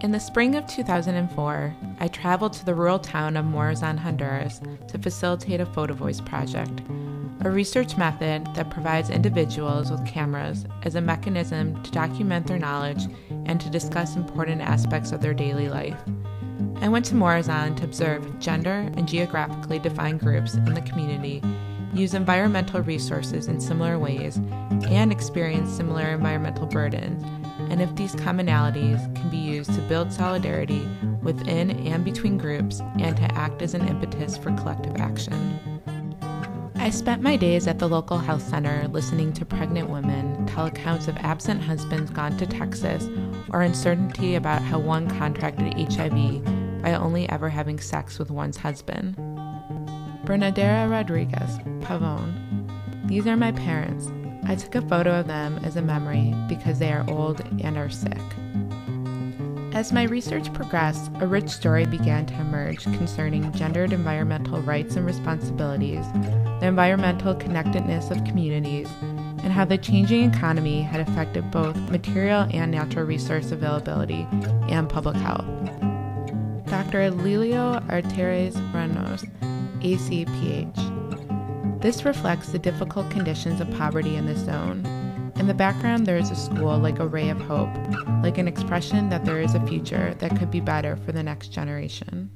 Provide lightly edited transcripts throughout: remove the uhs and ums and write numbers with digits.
In the spring of 2004, I traveled to the rural town of Morazan, Honduras to facilitate a photovoice project, a research method that provides individuals with cameras as a mechanism to document their knowledge and to discuss important aspects of their daily life. I went to Morazan to observe gender and geographically defined groups in the community use environmental resources in similar ways and experience similar environmental burdens, and if these commonalities can be used to build solidarity within and between groups and to act as an impetus for collective action. I spent my days at the local health center listening to pregnant women tell accounts of absent husbands gone to Texas or uncertainty about how one contracted HIV by only ever having sex with one's husband. Bernadera Rodriguez, Pavon. These are my parents. I took a photo of them as a memory because they are old and are sick. As my research progressed, a rich story began to emerge concerning gendered environmental rights and responsibilities, the environmental connectedness of communities, and how the changing economy had affected both material and natural resource availability and public health. Dr. Lilio Arteres Ranos, ACPH. This reflects the difficult conditions of poverty in this zone. In the background, there is a school like a ray of hope, like an expression that there is a future that could be better for the next generation.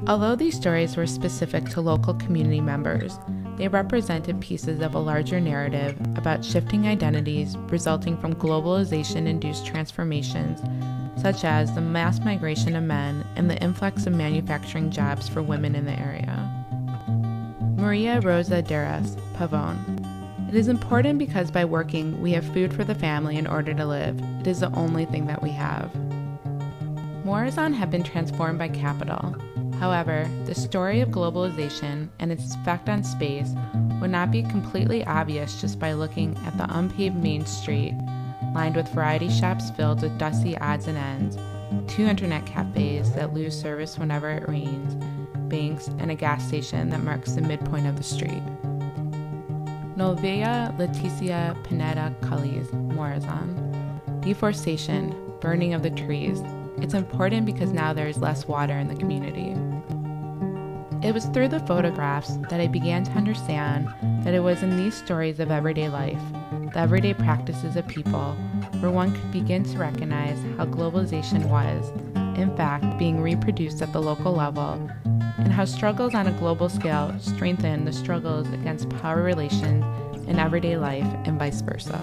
Although these stories were specific to local community members, they represented pieces of a larger narrative about shifting identities resulting from globalization-induced transformations, such as the mass migration of men and the influx of manufacturing jobs for women in the area. Maria Rosa Deras, Pavon. It is important because by working, we have food for the family in order to live. It is the only thing that we have. Morazan had been transformed by capital. However, the story of globalization and its effect on space would not be completely obvious just by looking at the unpaved main street, lined with variety shops filled with dusty odds and ends, 2 internet cafes that lose service whenever it rains, banks, and a gas station that marks the midpoint of the street. Novia Leticia Pineda Callis, Morazan. Deforestation, burning of the trees. It's important because now there is less water in the community. It was through the photographs that I began to understand that it was in these stories of everyday life, the everyday practices of people, where one could begin to recognize how globalization was, in fact, being reproduced at the local level, and how struggles on a global scale strengthen the struggles against power relations in everyday life and vice versa.